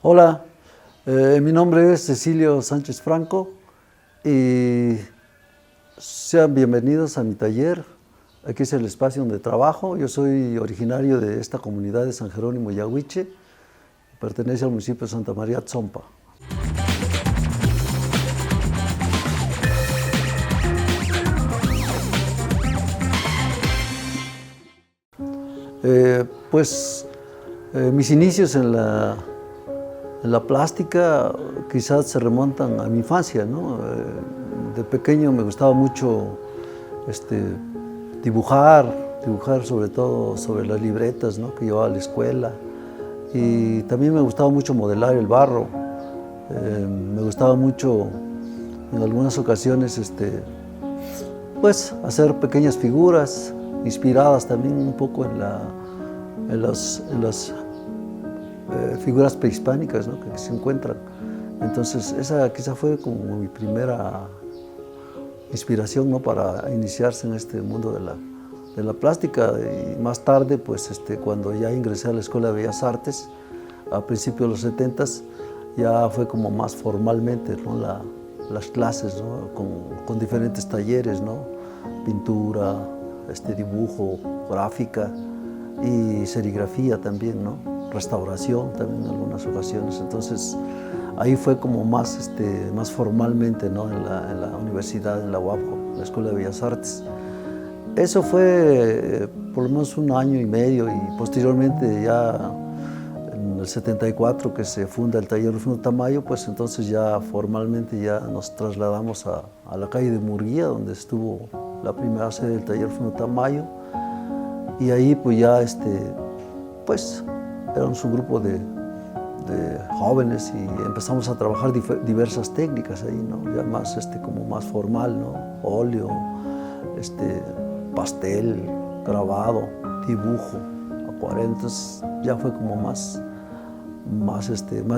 Hola, mi nombre es Cecilio Sánchez Franco y sean bienvenidos a mi taller. Aquí es el espacio donde trabajo. Yo soy originario de esta comunidad de San Jerónimo Yaguiche, pertenece al municipio de Santa María Tzompa. Mis inicios en la plástica quizás se remontan a mi infancia, ¿no? De pequeño me gustaba mucho dibujar sobre todo sobre las libretas, ¿no?, que llevaba a la escuela. Y también me gustaba mucho modelar el barro. Me gustaba mucho en algunas ocasiones hacer pequeñas figuras inspiradas también un poco en las figuras prehispánicas, ¿no?, que se encuentran. Entonces esa quizá fue como mi primera inspiración, ¿no?, para iniciarse en este mundo de la plástica. Y más tarde, cuando ya ingresé a la Escuela de Bellas Artes, a principios de los 70s, ya fue como más formalmente, ¿no?, las clases, ¿no?, con diferentes talleres, ¿no?, pintura, dibujo, gráfica y serigrafía también, ¿no?, restauración también en algunas ocasiones. Entonces ahí fue como más formalmente, ¿no?, en la universidad, en la UAPJO, la Escuela de Bellas Artes. Eso fue por lo menos un año y medio, y posteriormente ya en el 74, que se funda el taller Rufino Tamayo, pues entonces ya formalmente ya nos trasladamos a la calle de Murguía, donde estuvo la primera sede del taller Rufino Tamayo. Y ahí pues ya éramos un grupo de jóvenes y empezamos a trabajar diversas técnicas ahí, ¿no?, ya más como más formal, ¿no?, óleo, pastel, grabado, dibujo, acuarela. Entonces ya fue como más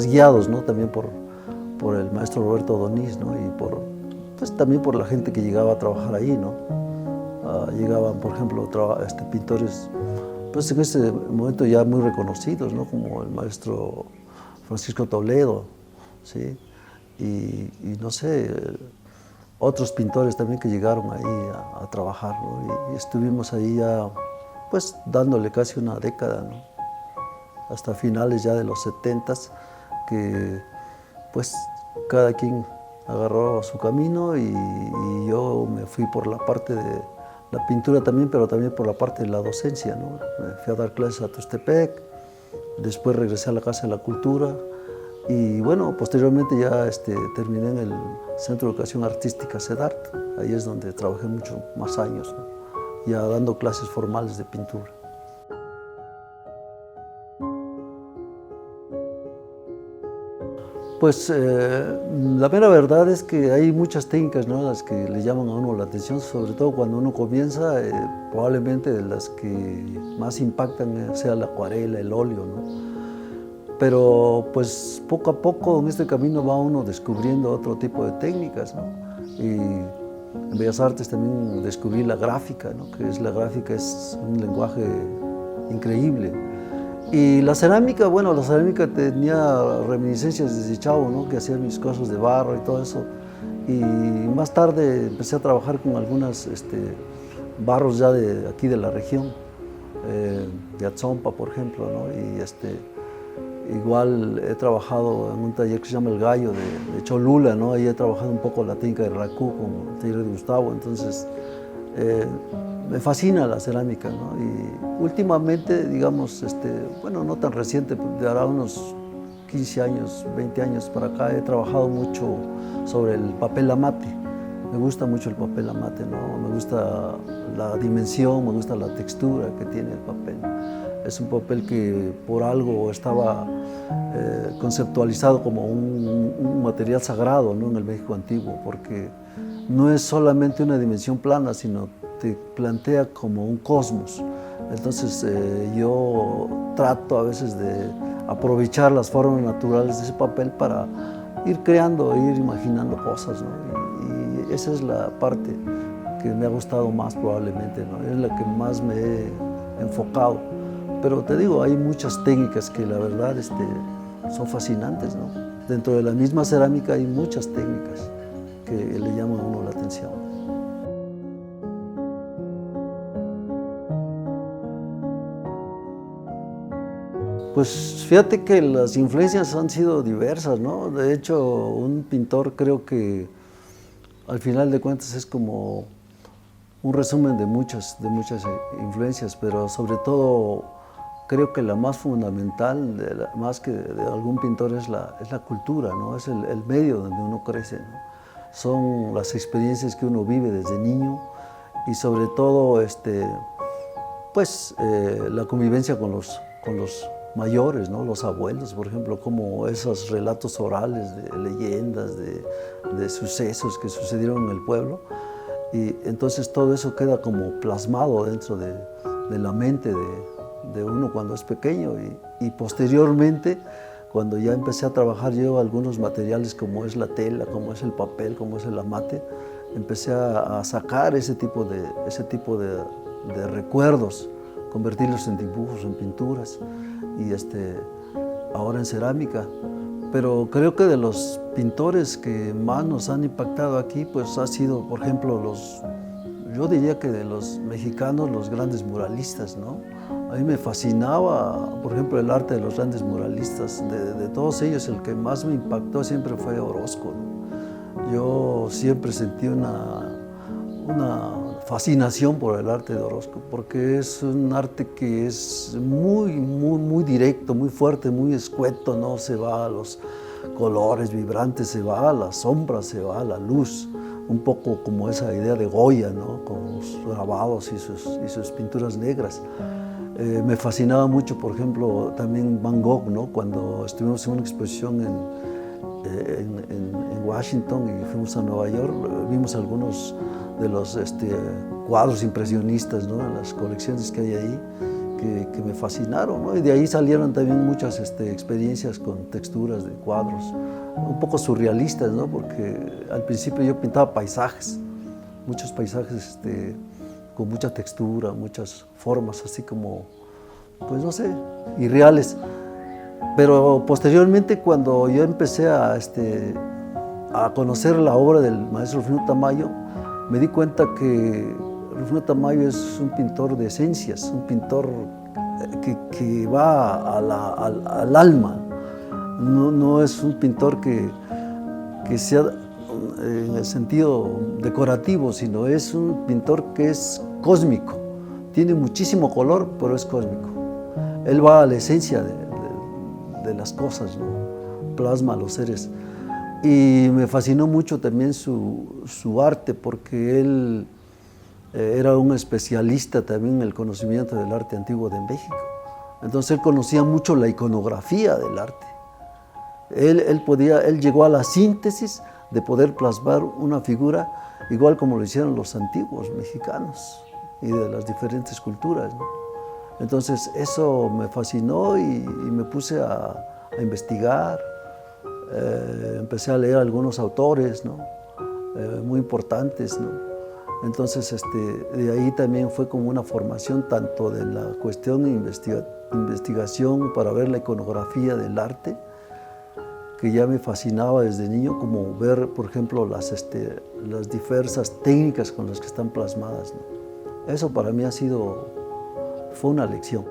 guiados, ¿no?, también por el maestro Roberto Doniz, ¿no?, y también por la gente que llegaba a trabajar ahí, ¿no? Llegaban, por ejemplo, pintores pues en ese momento ya muy reconocidos, ¿no?, como el maestro Francisco Toledo, ¿sí? Y no sé, otros pintores también que llegaron ahí a trabajar, ¿no? Y estuvimos ahí ya pues dándole casi una década, ¿no?, hasta finales ya de los 70s, que pues cada quien agarró su camino, y yo me fui por la parte de la pintura también, pero también por la parte de la docencia, ¿no? Me fui a dar clases a Tuxtepec, después regresé a la Casa de la Cultura, y bueno, posteriormente ya terminé en el Centro de Educación Artística CEDART. Ahí es donde trabajé mucho más años, ¿no?, ya dando clases formales de pintura. La mera verdad es que hay muchas técnicas, ¿no?, las que le llaman a uno la atención, sobre todo cuando uno comienza. Probablemente de las que más impactan sea la acuarela, el óleo, ¿no? Pero pues poco a poco en este camino va uno descubriendo otro tipo de técnicas, ¿no? Y en Bellas Artes también descubrí la gráfica, ¿no?, la gráfica es un lenguaje increíble. Y la cerámica, bueno, la cerámica tenía reminiscencias desde chavo, ¿no?, que hacía mis cosas de barro y todo eso. Y más tarde empecé a trabajar con algunos barros ya de aquí de la región, de Atzompa, por ejemplo, ¿no? Y igual he trabajado en un taller que se llama El Gallo de Cholula, ¿no? Ahí he trabajado un poco la técnica de racú con el taller de Gustavo. Entonces me fascina la cerámica, ¿no? Y últimamente, digamos, bueno, no tan reciente, de ahora unos 15 años, 20 años para acá, he trabajado mucho sobre el papel amate. Me gusta mucho el papel amate, ¿no? Me gusta la dimensión, me gusta la textura que tiene el papel. Es un papel que por algo estaba conceptualizado como un material sagrado, ¿no?, en el México antiguo, porque no es solamente una dimensión plana, sino te plantea como un cosmos. Entonces yo trato a veces de aprovechar las formas naturales de ese papel para ir creando, ir imaginando cosas, ¿no? Y esa es la parte que me ha gustado más probablemente, ¿no? Es la que más me he enfocado. Pero te digo, hay muchas técnicas que la verdad son fascinantes, ¿no? Dentro de la misma cerámica hay muchas técnicas que le llaman a uno la atención. Pues fíjate que las influencias han sido diversas, ¿no? De hecho, un pintor creo que al final de cuentas es como un resumen de muchas influencias, pero sobre todo creo que la más fundamental, más que de algún pintor, es la cultura, ¿no? Es el medio donde uno crece, ¿no? Son las experiencias que uno vive desde niño y sobre todo pues, la convivencia con los mayores, ¿no? Los abuelos, por ejemplo, como esos relatos orales de leyendas, de sucesos que sucedieron en el pueblo. Y entonces todo eso queda como plasmado dentro de la mente de uno cuando es pequeño. Y posteriormente, cuando ya empecé a trabajar yo algunos materiales como es la tela, como es el papel, como es el amate, empecé a sacar ese tipo de recuerdos, convertirlos en dibujos, en pinturas y ahora en cerámica. Pero creo que de los pintores que más nos han impactado aquí, pues ha sido, por ejemplo, yo diría que de los mexicanos, los grandes muralistas, ¿no? A mí me fascinaba, por ejemplo, el arte de los grandes muralistas. De todos ellos, el que más me impactó siempre fue Orozco, ¿no? Yo siempre sentí una fascinación por el arte de Orozco, porque es un arte que es muy directo, muy fuerte, muy escueto, no se va a los colores vibrantes, se va a las sombras, se va a la luz, un poco como esa idea de Goya, ¿no? Con los grabados y sus pinturas negras. Me fascinaba mucho, por ejemplo, también Van Gogh, ¿no? Cuando estuvimos en una exposición en Washington y fuimos a Nueva York, vimos algunos de los cuadros impresionistas, ¿no? En las colecciones que hay ahí, que me fascinaron, ¿no? Y de ahí salieron también muchas experiencias con texturas de cuadros, un poco surrealistas, ¿no? Porque al principio yo pintaba paisajes, muchos paisajes con mucha textura, muchas formas así como, pues no sé, irreales. Pero posteriormente, cuando yo empecé a conocer la obra del maestro Rufino Tamayo, me di cuenta que Rufino Tamayo es un pintor de esencias, un pintor que va al alma. No es un pintor que sea en el sentido decorativo, sino es un pintor que es cósmico. Tiene muchísimo color, pero es cósmico. Él va a la esencia de las cosas, ¿no? Plasma a los seres. Y me fascinó mucho también su arte, porque él era un especialista también en el conocimiento del arte antiguo de México. Entonces él conocía mucho la iconografía del arte. Él llegó a la síntesis de poder plasmar una figura igual como lo hicieron los antiguos mexicanos y de las diferentes culturas, ¿no? Entonces eso me fascinó y me puse a investigar. Empecé a leer algunos autores, ¿no? Muy importantes, ¿no? Entonces de ahí también fue como una formación tanto de la cuestión de investigación para ver la iconografía del arte, que ya me fascinaba desde niño, como ver, por ejemplo, las diversas técnicas con las que están plasmadas, ¿no? Eso para mí fue una lección.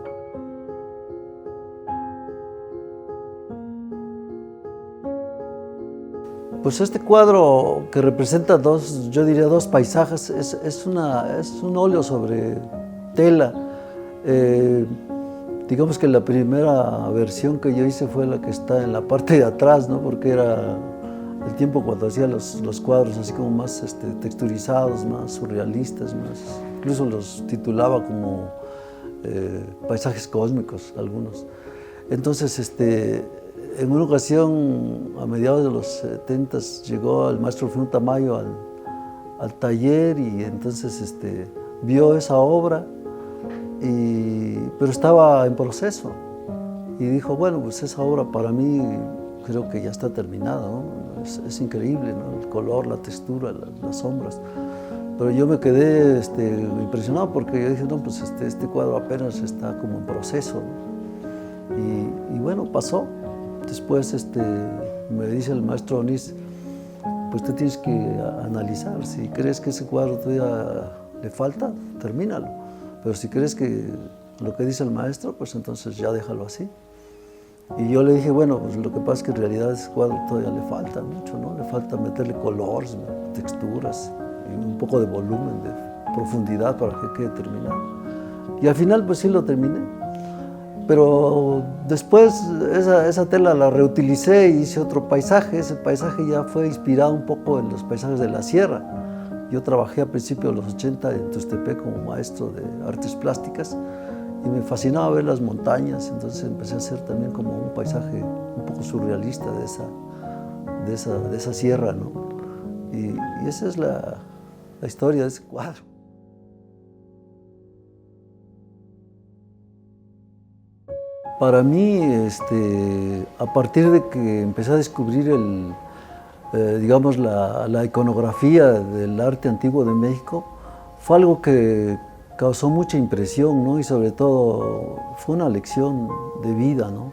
Pues este cuadro que representa yo diría dos paisajes, es un óleo sobre tela. Digamos que la primera versión que yo hice fue la que está en la parte de atrás, ¿no? Porque era el tiempo cuando hacía los cuadros así como más texturizados, más surrealistas, incluso los titulaba como paisajes cósmicos algunos. Entonces, en una ocasión, a mediados de los 70, llegó el maestro Rufino Tamayo al taller y entonces vio esa obra, pero estaba en proceso. Y dijo, bueno, pues esa obra para mí creo que ya está terminada, ¿no? Es increíble, ¿no? El color, la textura, las sombras. Pero yo me quedé impresionado porque yo dije, no, pues este cuadro apenas está como en proceso, ¿no? Y bueno, pasó. después me dice el maestro Onís, pues tú tienes que analizar, si crees que ese cuadro todavía le falta, termínalo, pero si crees que lo que dice el maestro, pues entonces ya déjalo así. Y yo le dije, bueno, pues lo que pasa es que en realidad a ese cuadro todavía le falta mucho, ¿no? Le falta meterle colores, texturas, y un poco de volumen, de profundidad para que quede terminado. Y al final pues sí lo terminé, pero después esa tela la reutilicé y hice otro paisaje. Ese paisaje ya fue inspirado un poco en los paisajes de la sierra. Yo trabajé a principios de los 80 en Tuxtepec como maestro de artes plásticas y me fascinaba ver las montañas, entonces empecé a hacer también como un paisaje un poco surrealista de esa sierra, ¿no? Y esa es la historia de ese cuadro. Para mí, a partir de que empecé a descubrir digamos, la iconografía del arte antiguo de México, fue algo que causó mucha impresión, ¿no? Y sobre todo fue una lección de vida, ¿no?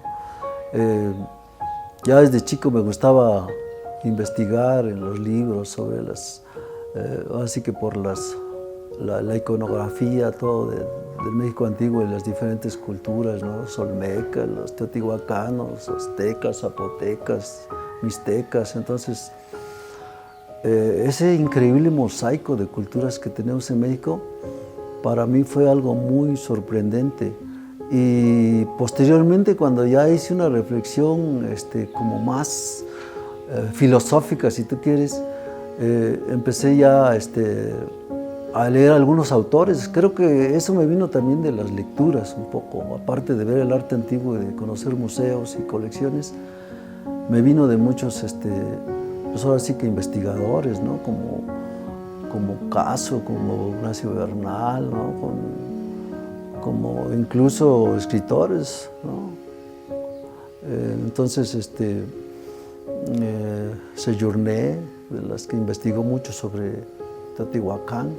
Ya desde chico me gustaba investigar en los libros sobre así que por la iconografía, todo del México antiguo y las diferentes culturas, ¿no? Los olmecas, los teotihuacanos, aztecas, zapotecas, mixtecas. Entonces, ese increíble mosaico de culturas que tenemos en México, para mí fue algo muy sorprendente. Y posteriormente, cuando ya hice una reflexión como más filosófica, si tú quieres, empecé ya a leer algunos autores. Creo que eso me vino también de las lecturas un poco, aparte de ver el arte antiguo y de conocer museos y colecciones, me vino de muchos, pues ahora sí que investigadores, ¿no? Como Caso, como Ignacio Bernal, ¿no? Como incluso escritores, ¿no? Entonces, Sejourné, de las que investigó mucho sobre Teotihuacán,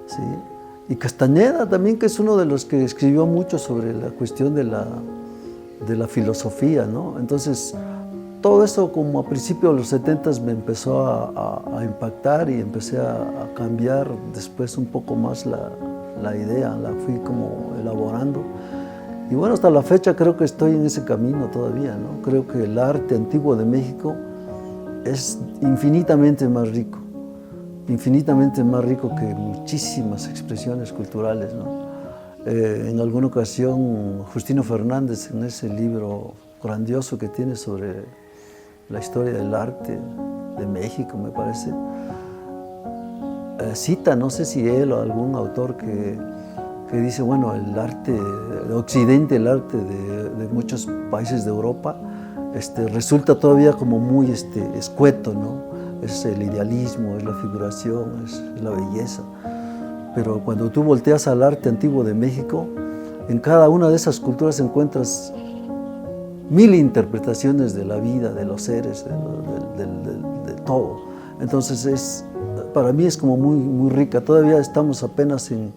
¿sí? Y Castañeda también, que es uno de los que escribió mucho sobre la cuestión de la filosofía, ¿no? Entonces, todo eso como a principios de los 70 me empezó a impactar y empecé a cambiar después un poco más la idea, la fui como elaborando. Y bueno, hasta la fecha creo que estoy en ese camino todavía, ¿no? Creo que el arte antiguo de México es infinitamente más rico que muchísimas expresiones culturales, ¿no? En alguna ocasión, Justino Fernández, en ese libro grandioso que tiene sobre la historia del arte de México, me parece, cita, no sé si él o algún autor que dice, bueno, el arte de Occidente, el arte de muchos países de Europa, resulta todavía como muy escueto, ¿no? Es el idealismo, es la figuración, es la belleza. Pero cuando tú volteas al arte antiguo de México, en cada una de esas culturas encuentras mil interpretaciones de la vida, de los seres, de todo. Entonces para mí es como muy, muy rica. Todavía estamos apenas en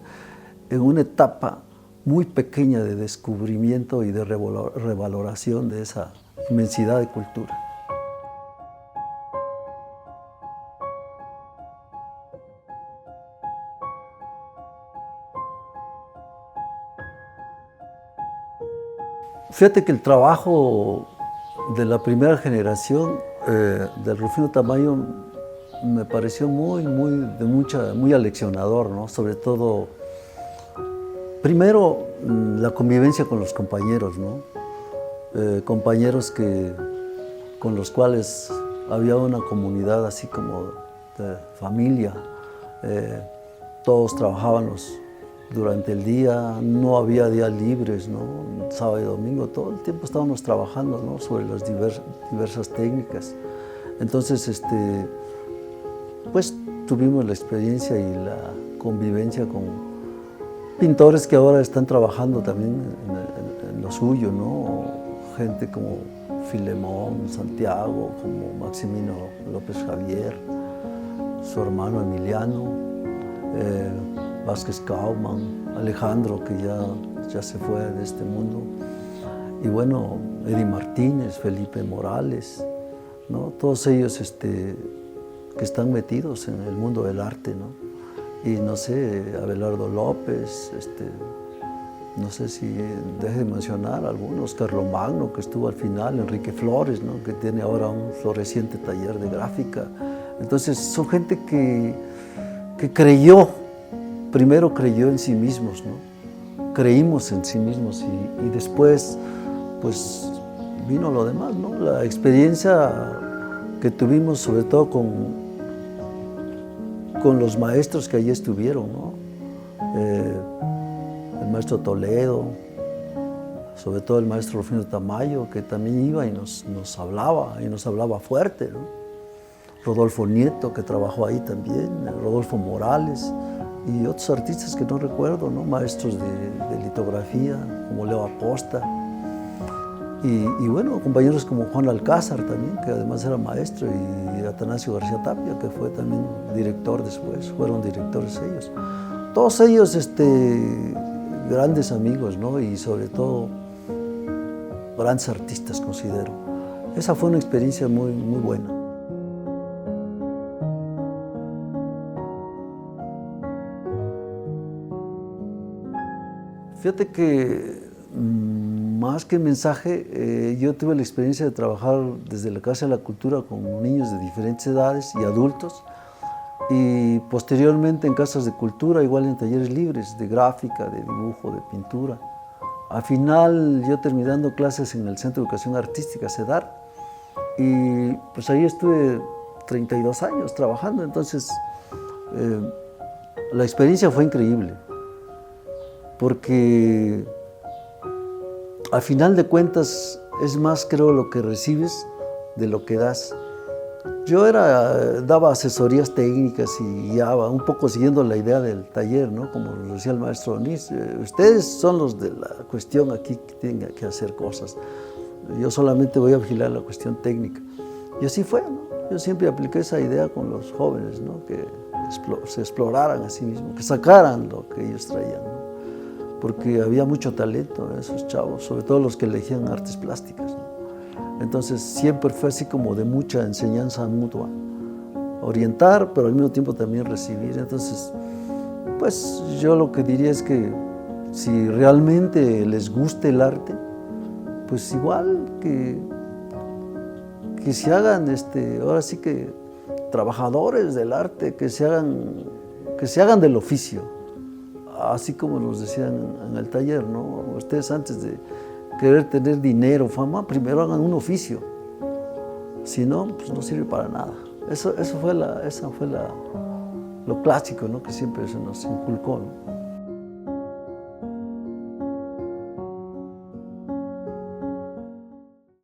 una etapa muy pequeña de descubrimiento y de revaloración de esa inmensidad de cultura. Fíjate que el trabajo de la primera generación del Rufino Tamayo me pareció muy aleccionador, ¿no? Sobre todo, primero, la convivencia con los compañeros, ¿no? Compañeros con los cuales había una comunidad así como de familia. Todos trabajábamos durante el día, no había días libres, ¿no? Sábado y domingo, todo el tiempo estábamos trabajando, ¿no? Sobre las diversas técnicas. Entonces, pues tuvimos la experiencia y la convivencia con pintores que ahora están trabajando también en lo suyo, ¿no? Gente como Filemón, Santiago, como Maximino López Javier, su hermano Emiliano, Vázquez Kauman, Alejandro, que ya se fue de este mundo. Y bueno, Eddie Martínez, Felipe Morales, ¿no? Todos ellos que están metidos en el mundo del arte, ¿no? Y no sé, Abelardo López, no sé si deje de mencionar algunos, Carlomagno, que estuvo al final, Enrique Flores, ¿no? Que tiene ahora un floreciente taller de gráfica. Entonces son gente que creyó, primero creyó en sí mismos, ¿no? Creímos en sí mismos y después pues vino lo demás, ¿no? La experiencia que tuvimos sobre todo con los maestros que allí estuvieron, ¿no? El maestro Toledo, sobre todo el maestro Rufino Tamayo, que también iba y nos hablaba fuerte, ¿no? Rodolfo Nieto, que trabajó ahí también, Rodolfo Morales y otros artistas que no recuerdo, ¿no? Maestros de litografía, como Leo Acosta. Y bueno, compañeros como Juan Alcázar también, que además era maestro, y Atanasio García Tapia, que fue también director después, fueron directores ellos. Todos ellos grandes amigos, ¿no? Y sobre todo grandes artistas, considero. Esa fue una experiencia muy, muy buena. Fíjate que más que mensaje, yo tuve la experiencia de trabajar desde la Casa de la Cultura con niños de diferentes edades y adultos, y posteriormente en casas de cultura, igual en talleres libres de gráfica, de dibujo, de pintura. Al final yo terminé dando clases en el Centro de Educación Artística, CEDAR, y pues ahí estuve 32 años trabajando. Entonces la experiencia fue increíble, porque al final de cuentas es más, creo, lo que recibes de lo que das. Yo daba asesorías técnicas y guiaba, un poco siguiendo la idea del taller, ¿no? Como decía el maestro Onís, ustedes son los de la cuestión aquí que tienen que hacer cosas. Yo solamente voy a vigilar la cuestión técnica. Y así fue, ¿no? Yo siempre apliqué esa idea con los jóvenes, ¿no? Que se exploraran a sí mismos, que sacaran lo que ellos traían, ¿no? Porque había mucho talento en esos chavos, sobre todo los que elegían artes plásticas, ¿no? Entonces siempre fue así como de mucha enseñanza mutua, orientar, pero al mismo tiempo también recibir. Entonces, pues yo lo que diría es que si realmente les gusta el arte, pues igual que se hagan, ahora sí que trabajadores del arte, que se hagan del oficio, así como nos decían en el taller, ¿no? Ustedes antes de querer tener dinero, fama, primero hagan un oficio, si no, pues no sirve para nada. Eso fue lo clásico, ¿no? Que siempre se nos inculcó, ¿no?